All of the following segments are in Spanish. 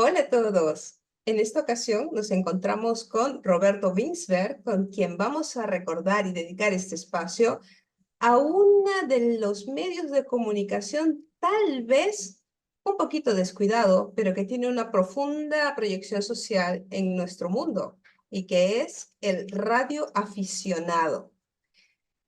Hola a todos. En esta ocasión nos encontramos con Roberto Winsberg, con quien vamos a recordar y dedicar este espacio a uno de los medios de comunicación tal vez un poquito descuidado, pero que tiene una profunda proyección social en nuestro mundo y que es el radio aficionado.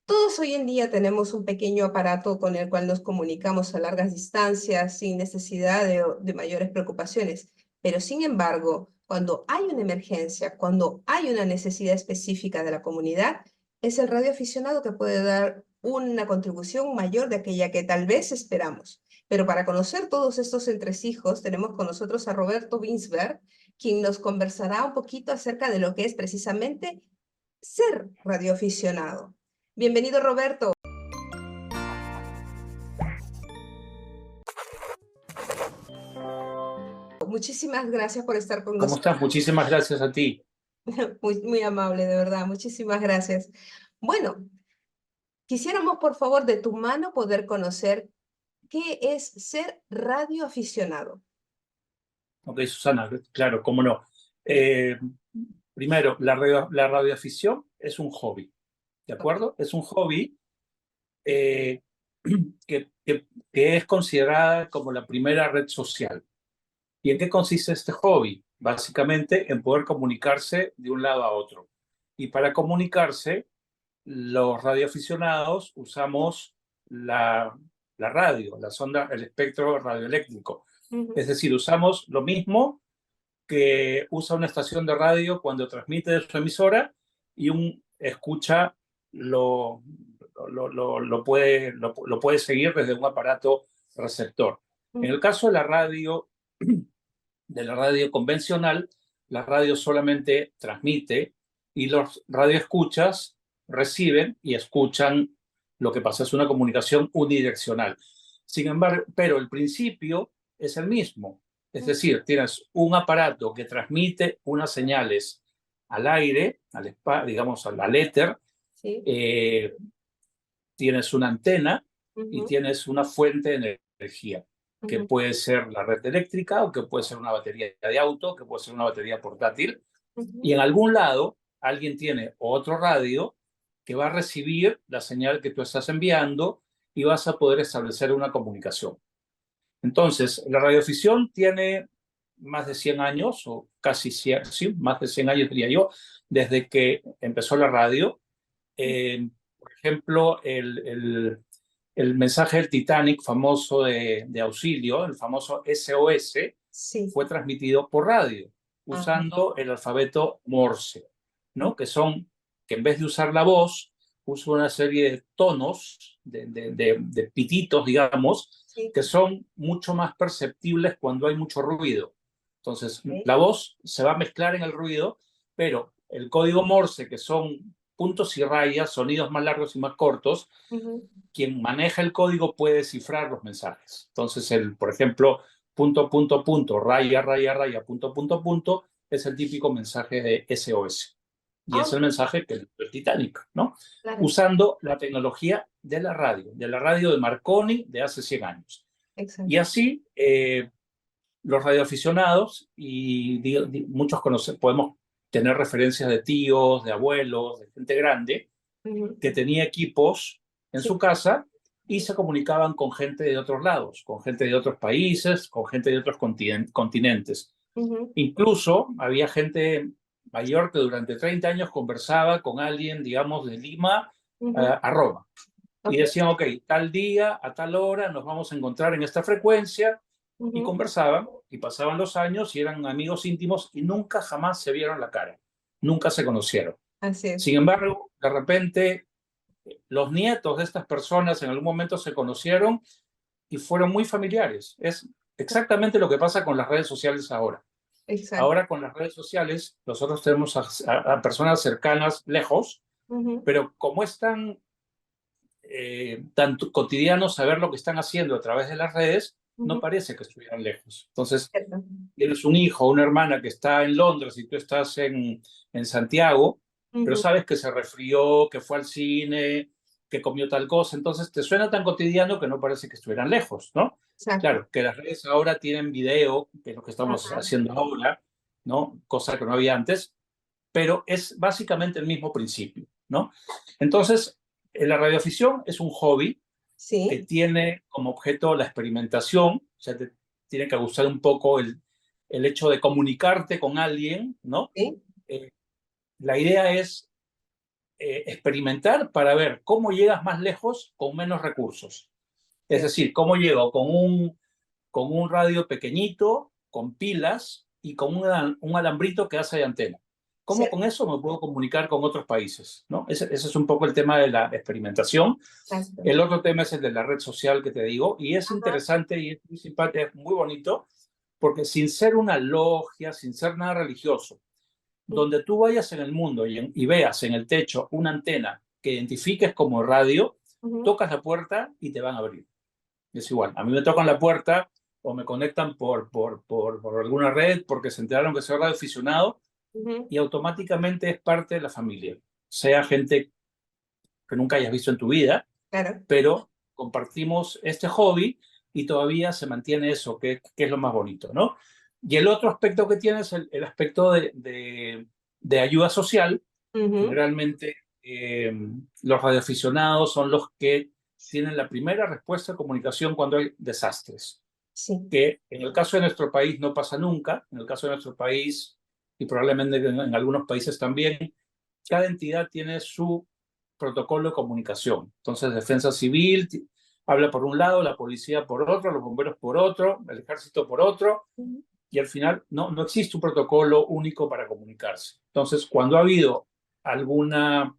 Todos hoy en día tenemos un pequeño aparato con el cual nos comunicamos a largas distancias sin necesidad de mayores preocupaciones, pero sin embargo, cuando hay una emergencia, cuando hay una necesidad específica de la comunidad, es el radioaficionado que puede dar una contribución mayor de aquella que tal vez esperamos. Pero para conocer todos estos entresijos, tenemos con nosotros a Roberto Winsberg, quien nos conversará un poquito acerca de lo que es precisamente ser radioaficionado. Bienvenido, Roberto. Muchísimas gracias por estar con ¿Cómo nosotros. estás? Muchísimas gracias a ti. Muy amable, de verdad. Muchísimas gracias. Bueno, quisiéramos, por favor, de tu mano poder conocer qué es ser radioaficionado. Ok, Susana, claro, cómo no. Eh, Primero, la radioafición es un hobby, ¿de Ok. acuerdo? Es un hobby eh, que es considerada como la primera red social. ¿Y en qué consiste este hobby? Básicamente en poder comunicarse de un lado a otro. Y para comunicarse, los radioaficionados usamos la radio, las ondas, el espectro radioeléctrico. Ujú. Es decir, usamos lo mismo que usa una estación de radio cuando transmite de su emisora y un escucha lo puede seguir desde un aparato receptor. En el Ujú. caso de la radio convencional, la radio solamente transmite y los radioescuchas reciben y escuchan lo que pasa. Es una comunicación unidireccional. Sin embargo, pero el principio es el mismo. Es Ujú. decir, tienes un aparato que transmite unas señales al aire, digamos al éter, Sí. eh, tienes una antena y Ujú. tienes una fuente de energía, que Ujú. puede ser la red eléctrica o que puede ser una batería de auto, que puede ser una batería portátil. Ujú. Y en algún lado alguien tiene otro radio que va a recibir la señal que tú estás enviando y vas a poder establecer una comunicación. Entonces, la radiodifusión tiene más de 100 años, o casi 100, sí, más de 100 años diría yo, desde que empezó la radio. Por ejemplo, el mensaje del Titanic famoso de auxilio, el famoso SOS, Sí. fue transmitido por radio, Ajá. usando el alfabeto Morse, ¿no? Que en vez de usar la voz, usa una serie de tonos, de pititos, digamos, Sí. que son mucho más perceptibles cuando hay mucho ruido. Entonces, Ok. la voz se va a mezclar en el ruido, pero el código Morse, que son puntos y rayas, sonidos más largos y más cortos, Ujú. quien maneja el código puede descifrar los mensajes. Entonces, por ejemplo, punto, punto, punto, raya, raya, raya, punto, punto, punto, es el típico mensaje de SOS. Y Ah, es el mensaje que el Titanic, ¿no? claro. Usando la tecnología de la radio de Marconi de hace 100 años. Y Exacto. así, los radioaficionados, y muchos podemos tener referencias de tíos, de abuelos, de gente grande, Ujú. que tenía equipos en Sí. su casa y se comunicaban con gente de otros lados, con gente de otros países, con gente de otros continentes. Ujú. Incluso había gente mayor que durante 30 años conversaba con alguien, digamos, de Lima Ujú. a Roma. Y Ok. decían, ok, tal día, a tal hora, nos vamos a encontrar en esta frecuencia, y Ujú. conversaban, y pasaban los años, y eran amigos íntimos, y nunca jamás se vieron la cara, nunca se conocieron. Así es. Sin embargo, de repente, los nietos de estas personas en algún momento se conocieron y fueron muy familiares. Es exactamente lo que pasa con las redes sociales ahora. Exacto. Ahora con las redes sociales nosotros tenemos a personas cercanas lejos, Ujú. pero como es tan cotidiano saber lo que están haciendo a través de las redes, no Ujú. parece que estuvieran lejos. Entonces, Cierto. tienes un hijo o una hermana que está en Londres y tú estás en Santiago, pero Ujú. sabes que se resfrió, que fue al cine, que comió tal cosa, entonces te suena tan cotidiano que no parece que estuvieran lejos, ¿no? Exacto. Claro, que las redes ahora tienen video, que es lo que estamos Ajá. haciendo ahora, ¿no? Cosa que no había antes, pero es básicamente el mismo principio, ¿no? Entonces, la radioafición es un hobby que Sí, tiene como objeto la experimentación, o sea, te tiene que gustar un poco el hecho de comunicarte con alguien, ¿no? sí, Eh, la idea es experimentar para ver cómo llegas más lejos con menos recursos. Es cierto. decir, cómo llego con un radio pequeñito, con pilas y con un alambrito que hace de antena. ¿Cómo Cierto. con eso me puedo comunicar con otros países? ¿No? Ese es un poco el tema de la experimentación. Exacto. El otro tema es el de la red social que te digo, y es Ajá. interesante y es muy simpático, es muy bonito, porque sin ser una logia, sin ser nada religioso, donde tú vayas en el mundo y veas en el techo una antena que identifiques como radio, Ujú, tocas la puerta y te van a abrir. Es igual, a mí me tocan la puerta o me conectan por alguna red porque se enteraron que soy radioaficionado ujú. y automáticamente es parte de la familia. Sea gente que nunca hayas visto en tu vida, Claro. pero compartimos este hobby y todavía se mantiene eso, que es lo más bonito, ¿no? Y el otro aspecto que tiene es el aspecto de ayuda social. Ujú. Generalmente los radioaficionados son los que tienen la primera respuesta de comunicación cuando hay desastres, Sí. que en el caso de nuestro país no pasa nunca, en el caso de nuestro país y probablemente en algunos países también, cada entidad tiene su protocolo de comunicación. Entonces, Defensa Civil habla por un lado, la policía por otro, los bomberos por otro, el ejército por otro, Ujú. y al final no existe un protocolo único para comunicarse. Entonces, cuando ha habido alguna,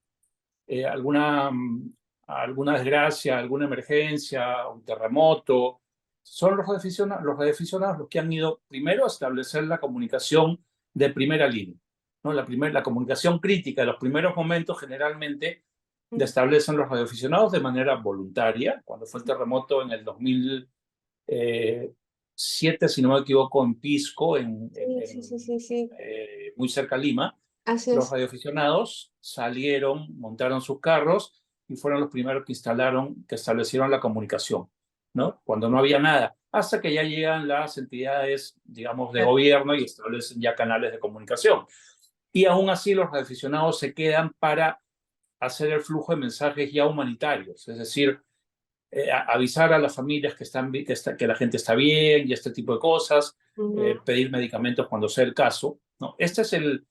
eh, alguna, mm, alguna desgracia, alguna emergencia, un terremoto, son los radioaficionados los que han ido primero a establecer la comunicación de primera línea, ¿no? La comunicación crítica de los primeros momentos generalmente la Ujú. establecen los radioaficionados de manera voluntaria. Cuando fue el terremoto en el 2007, si no me equivoco, en Pisco, Sí, sí, sí, sí, sí. muy cerca de Lima, Así los es. radioaficionados salieron, montaron sus carros y fueron los primeros que que establecieron la comunicación, ¿no? Cuando no había nada, hasta que ya llegan las entidades, digamos, de Claro. gobierno y establecen ya canales de comunicación. Y aún así los radioaficionados se quedan para hacer el flujo de mensajes ya humanitarios, es decir, avisar a las familias que la gente está bien y este tipo de cosas, Ujú, pedir medicamentos cuando sea el caso, ¿no? Este es el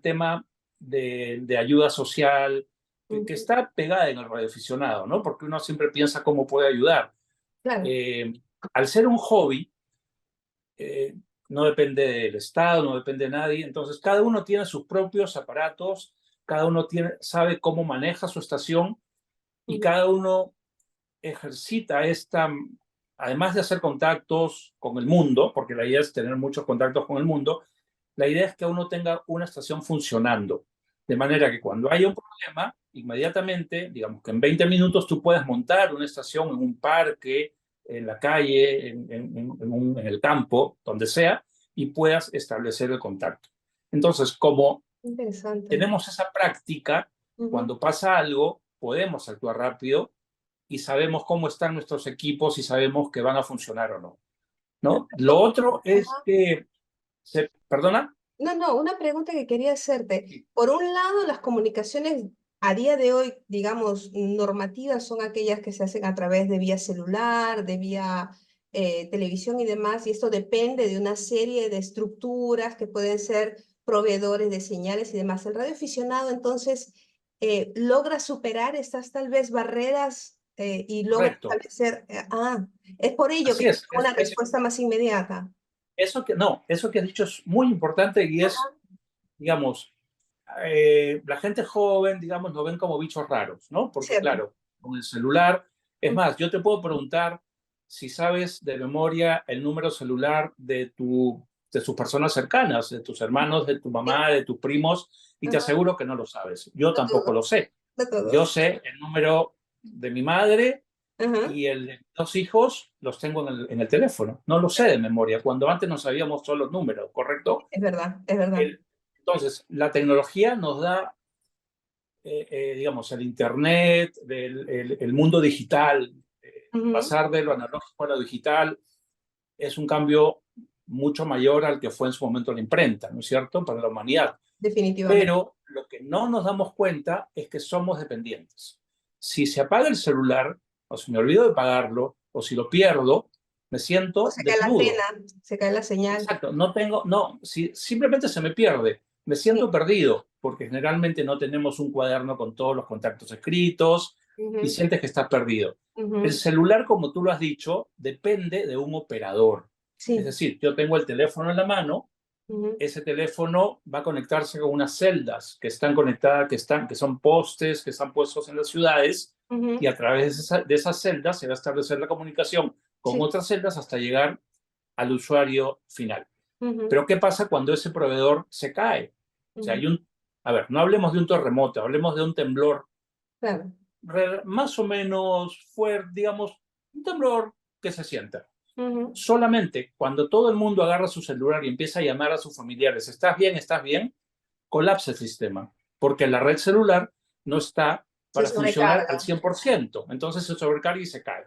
tema de ayuda social que ujú. está pegada en el radioaficionado, ¿no? Porque uno siempre piensa cómo puede ayudar. Claro. Eh, Al ser un hobby, eh, no depende del Estado, no depende de nadie, entonces cada uno tiene sus propios aparatos, cada uno sabe cómo maneja su estación y Ujú. cada uno ejercita además de hacer contactos con el mundo, porque la idea es tener muchos contactos con el mundo, la idea es que uno tenga una estación funcionando, de manera que cuando haya un problema, inmediatamente, digamos que en 20 minutos tú puedes montar una estación en un parque, en la calle, en el campo, donde sea, y puedas establecer el contacto. Entonces, como Interesante. tenemos esa práctica, Ujú. cuando pasa algo, podemos actuar rápido y sabemos cómo están nuestros equipos y sabemos que van a funcionar o no, ¿no? Lo otro es Ajá. que, ¿perdona? No, no, una pregunta que quería hacerte. Por un lado, las comunicaciones a día de hoy, digamos, normativas son aquellas que se hacen a través de vía celular, de vía televisión y demás, y esto depende de una serie de estructuras que pueden ser proveedores de señales y demás. El radioaficionado, entonces, logra superar estas tal vez barreras y logra Correcto. establecer, es por ello que Así tiene es. una respuesta más inmediata. Eso que has dicho es muy importante y es, Ajá, digamos, la gente joven, digamos, lo ven como bichos raros, ¿no? Porque cierto. claro, con el celular, es más, yo te puedo preguntar si sabes de memoria el número celular de tus personas cercanas, de tus hermanos, de tu Sí, mamá, de tus primos, y te ajá, aseguro que no lo sabes. Yo de tampoco lo todos, sé. de Yo todos. sé el número de mi madre Ajá, y el de mis dos hijos los tengo en el teléfono. No lo sé de memoria, cuando antes no sabíamos solo los números, ¿correcto? es verdad, es verdad. El- entonces, la tecnología nos da, digamos, el Internet, el mundo digital, Ujú. Pasar de lo analógico a lo digital es un cambio mucho mayor al que fue en su momento la imprenta, ¿no es cierto?, para la humanidad. Definitivamente. Pero lo que no nos damos cuenta es que somos dependientes. Si se apaga el celular, o si me olvido de pagarlo, o si lo pierdo, me O siento se cae la desnudo. antena, se cae la señal. Exacto, si simplemente se me pierde, me Sí. siento perdido, porque generalmente no tenemos un cuaderno con todos los contactos escritos y Ujú, sientes que estás perdido. El ujú. celular, como tú lo has dicho, depende de un operador. Es Sí. decir, yo tengo el teléfono en la mano, Ujú, ese teléfono va a conectarse con unas celdas que están conectadas, que son postes, que están puestos en las ciudades, y ujú. a través de esas celdas se va a establecer la comunicación con Sí. otras celdas hasta llegar al usuario final. Ujú, Pero ¿qué pasa cuando ese proveedor se cae? O sea, ujú. a ver, no hablemos de un terremoto, hablemos de un temblor Claro. más o menos fuerte, digamos, un temblor que se sienta. Ujú. Solamente cuando todo el mundo agarra su celular y empieza a llamar a sus familiares, ¿estás bien? ¿Estás bien? Colapsa el sistema, porque la red celular no está Se para funcionar al sobrecarga. 100%. Entonces se sobrecarga y se cae.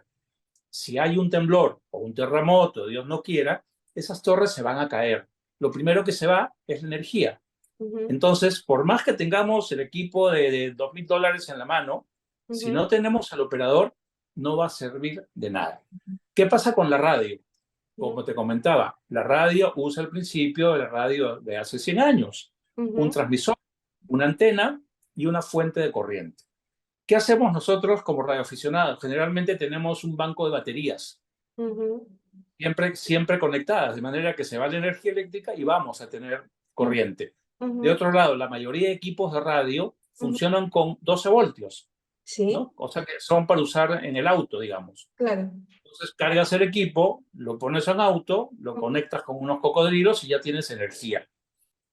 Si hay un temblor o un terremoto, Dios no quiera, esas torres se van a caer. Lo primero que se va es la energía. Ujú, Entonces, por más que tengamos el equipo de $2,000 en la mano, si ujú, no tenemos al operador, no va a servir de nada. ¿Qué pasa con la radio? ujú, Como te comentaba, la radio usa el principio de la radio de hace 100 años. Un ujú, transmisor, una antena y una fuente de corriente. ¿Qué hacemos nosotros como radioaficionados? Generalmente tenemos un banco de baterías, ujú, siempre conectadas, de manera que se va la energía eléctrica y vamos a tener ujú, corriente. De ujú, otro lado, la mayoría de equipos de radio ujú. funcionan con 12 voltios, Sí, ¿no? O sea que son para usar en el auto, digamos. claro. Entonces cargas el equipo, lo pones en auto, lo Ujú, conectas con unos cocodrilos y ya tienes energía.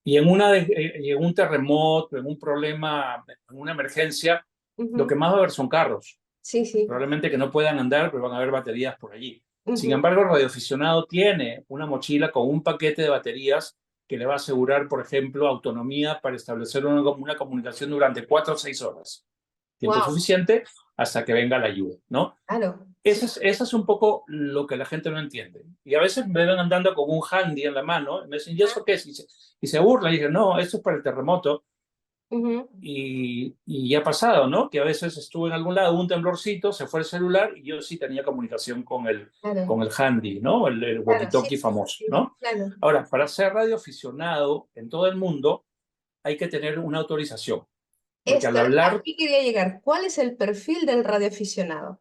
Y en un terremoto, en un problema, en una emergencia, lo que ujú. más va a haber son carros. Sí, sí. Probablemente que no puedan andar, pero van a haber baterías por allí. Sin Ujú. embargo, el radioaficionado tiene una mochila con un paquete de baterías que le va a asegurar, por ejemplo, autonomía para establecer una comunicación durante 4 o 6 horas. Tiempo Wow, suficiente hasta que venga la ayuda, ¿no? claro. Sí. Eso es un poco lo que la gente no entiende. Y a veces me ven andando con un handy en la mano, y me dicen, ¿y eso qué es? Y se burlan, y dicen, no, esto es para el terremoto. Ujú. Y ya ha pasado, ¿no? Que a veces estuve en algún lado, un temblorcito, se fue el celular y yo sí tenía comunicación Claro, con el handy, ¿no? El claro, sí, walkie-talkie sí, famoso, sí, ¿no? claro. Ahora, para ser radioaficionado en todo el mundo hay que tener una autorización, porque al hablar, Aquí quería llegar. ¿Cuál es el perfil del radioaficionado?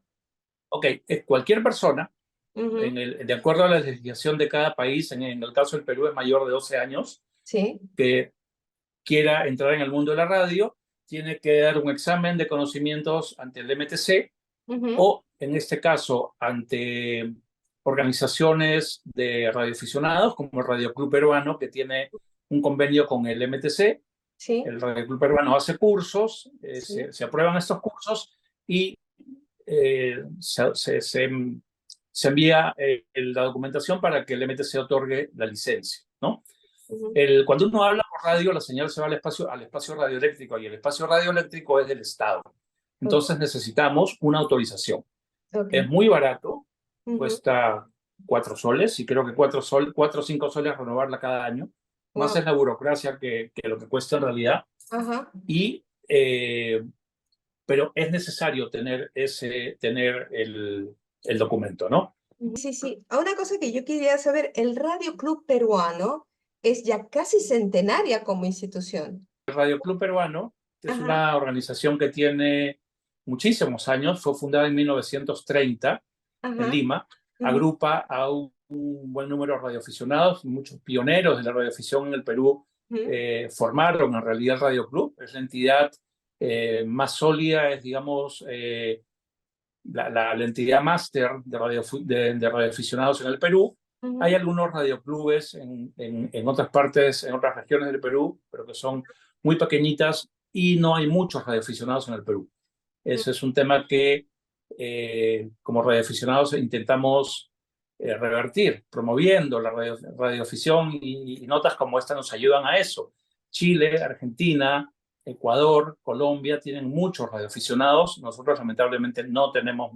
ok, cualquier persona, Ujú. de acuerdo a la legislación de cada país, en el caso del Perú es mayor de 12 años, Sí. que quiera entrar en el mundo de la radio, tiene que dar un examen de conocimientos ante el MTC Ujú. o, en este caso, ante organizaciones de radioaficionados, como el Radio Club Peruano, que tiene un convenio con el MTC. Sí, El Radio Club Peruano hace cursos, sí. se aprueban estos cursos y se envía la documentación para que el MTC otorgue la licencia, ¿no? Ujú. Cuando uno habla por radio, la señal se va al espacio radioeléctrico y el espacio radioeléctrico es del Estado. Ok, Entonces necesitamos una autorización. Es ok. muy barato, Ujú. cuesta 4 soles y creo que 4 o 5 soles renovarla cada año. Más Wow. es la burocracia que lo que cuesta en realidad. Ajá. Y, pero es necesario tener el documento, ¿no? Ujú. Sí, sí. Una cosa que yo quería saber, el Radio Club Peruano es ya casi centenaria como institución. El Radio Club Peruano es Ajá, una organización que tiene muchísimos años, fue fundada en 1930 en ajá. Lima, Ujú, agrupa a un buen número de radioaficionados, muchos pioneros de la radioafición en el Perú ujú, formaron en realidad el Radio Club, es la entidad más sólida, es digamos la entidad máster de radioaficionados en el Perú. Hay ujú. algunos radioclubes en otras partes, en otras regiones del Perú, pero que son muy pequeñitas y no hay muchos radioaficionados en el Perú. Ese es un tema que como radioaficionados intentamos revertir, promoviendo la radioafición y notas como esta nos ayudan a eso. Chile, Argentina, Ecuador, Colombia tienen muchos radioaficionados. Nosotros lamentablemente no tenemos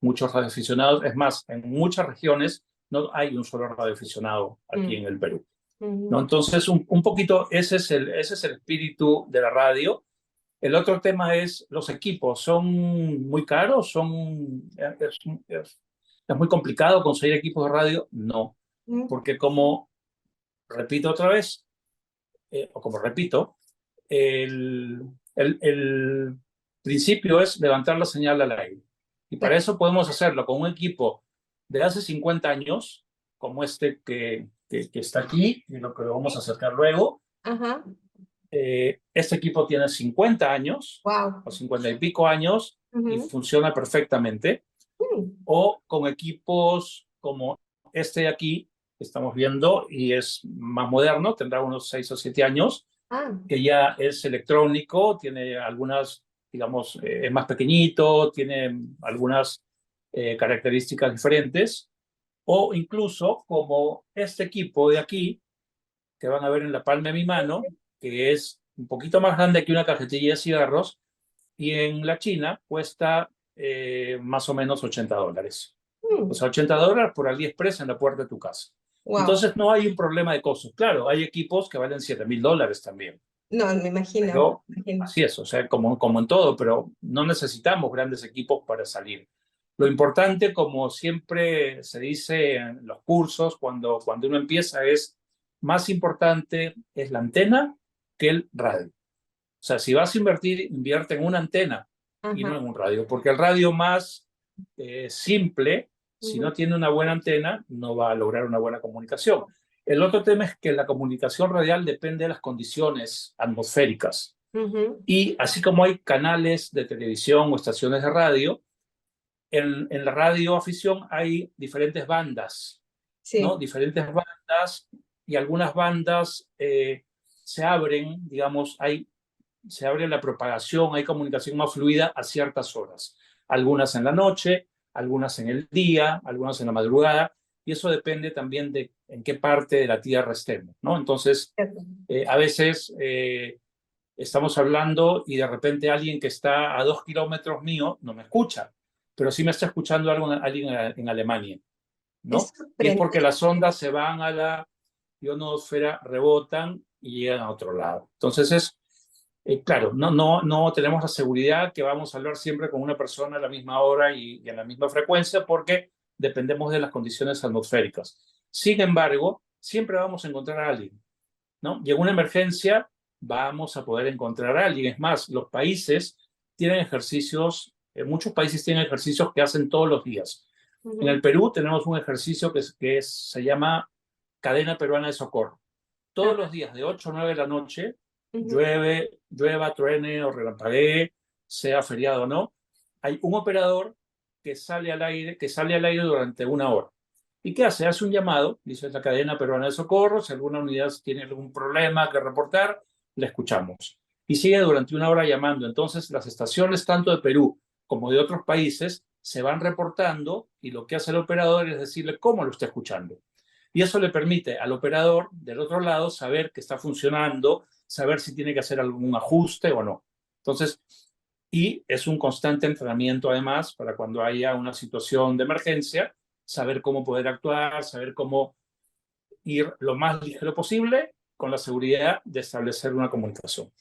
muchos radioaficionados. Es más, en muchas regiones no hay un solo radioaficionado aquí en el Perú, ¿no? Entonces, un poquito ese es el espíritu de la radio. El otro tema es los equipos. ¿Son muy caros? ¿Es muy complicado conseguir equipos de radio? No, porque como repito otra vez, o como repito, el principio es levantar la señal al aire. Y para eso podemos hacerlo con un equipo de hace 50 años, como este que está aquí, y lo que lo vamos a acercar luego. Ajá. Este equipo tiene 50 años, Wow. o 50 y pico años, y funciona perfectamente. O con equipos como este de aquí, que estamos viendo, y es más moderno, tendrá unos 6 o 7 años, que ya es electrónico, tiene algunas, digamos, es más pequeñito, tiene algunas características diferentes, o incluso como este equipo de aquí, que van a ver en la palma de mi mano, que es un poquito más grande que una cajetilla de cigarros, y en la China cuesta más o menos $80. O sea, $80 por AliExpress en la puerta de tu casa. Wow. Entonces no hay un problema de costos. Claro, hay equipos que valen $7,000 también. No, me imagino. Pero así es, o sea, como en todo, pero no necesitamos grandes equipos para salir. Lo importante, como siempre se dice en los cursos, cuando uno empieza, es más importante es la antena que el radio. O sea, si vas a invertir, invierte en una antena y no en un radio, porque el radio más simple, si no tiene una buena antena, no va a lograr una buena comunicación. El otro tema es que la comunicación radial depende de las condiciones atmosféricas. Y así como hay canales de televisión o estaciones de radio, en la radioafición hay diferentes bandas, Sí. ¿no? Diferentes bandas, y algunas bandas se abren, digamos, se abre la propagación, hay comunicación más fluida a ciertas horas. Algunas en la noche, algunas en el día, algunas en la madrugada, y eso depende también de en qué parte de la Tierra estemos, ¿no? Entonces, a veces estamos hablando y de repente alguien que está a 2 kilómetros mío no me escucha, pero sí me está escuchando alguien en Alemania, ¿no? Y es porque las ondas se van a la ionosfera, rebotan y llegan a otro lado. Entonces claro, no tenemos la seguridad que vamos a hablar siempre con una persona a la misma hora y en la misma frecuencia porque dependemos de las condiciones atmosféricas. Sin embargo, siempre vamos a encontrar a alguien, ¿no? Y en una emergencia vamos a poder encontrar a alguien. Es más, los países tienen ejercicios, muchos países tienen ejercicios que hacen todos los días. En el Perú tenemos un ejercicio se llama Cadena Peruana de Socorro. Todos los días de 8 a 9 de la noche, llueva, truene o relampaguee, sea feriado o no, hay un operador que sale al aire durante 1 hora. ¿Y qué hace? Hace un llamado, dice la cadena peruana de socorro, si alguna unidad tiene algún problema que reportar, le escuchamos. Y sigue durante 1 hora llamando. Entonces, las estaciones tanto de Perú como de otros países se van reportando y lo que hace el operador es decirle cómo lo está escuchando. Y eso le permite al operador del otro lado saber que está funcionando, saber si tiene que hacer algún ajuste o no. Entonces, y es un constante entrenamiento además para cuando haya una situación de emergencia, saber cómo poder actuar, saber cómo ir lo más ligero posible con la seguridad de establecer una comunicación.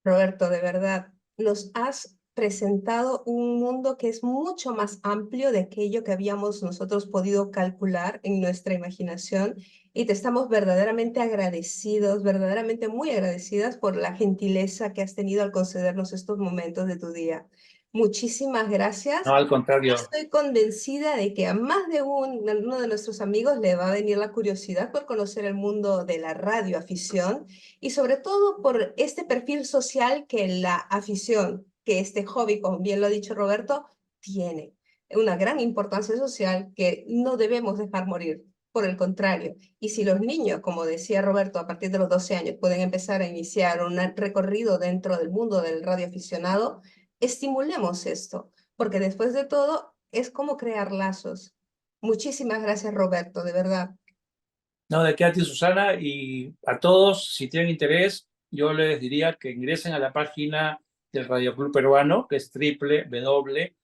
Roberto, de verdad, nos has presentado un mundo que es mucho más amplio de aquello que habíamos nosotros podido calcular en nuestra imaginación y te estamos verdaderamente agradecidos, verdaderamente muy agradecidas por la gentileza que has tenido al concedernos estos momentos de tu día. Muchísimas gracias. No, al contrario. Estoy convencida de que a más de uno de nuestros amigos le va a venir la curiosidad por conocer el mundo de la radioafición y sobre todo por este perfil social que la afición, que este hobby, como bien lo ha dicho Roberto, tiene. Una gran importancia social que no debemos dejar morir. Por el contrario, y si los niños, como decía Roberto, a partir de los 12 años pueden empezar a iniciar un recorrido dentro del mundo del radioaficionado, estimulemos esto, porque después de todo es como crear lazos. Muchísimas gracias, Roberto, de verdad. No, de qué a ti, Susana, y a todos, si tienen interés, yo les diría que ingresen a la página del Radio Club Peruano, que es www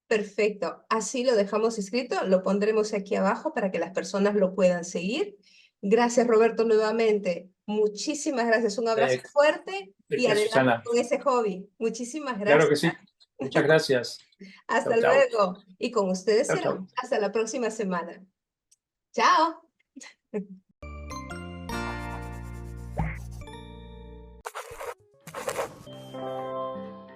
Perfecto, así lo dejamos escrito, lo pondremos aquí abajo para que las personas lo puedan seguir. Gracias, Roberto, nuevamente. Muchísimas gracias, un abrazo fuerte y adelante Susana, con ese hobby. Muchísimas claro gracias. que sí. Muchas gracias. Hasta Chao, chao. luego. Y con ustedes Chao, será chao. hasta la próxima semana. Chao.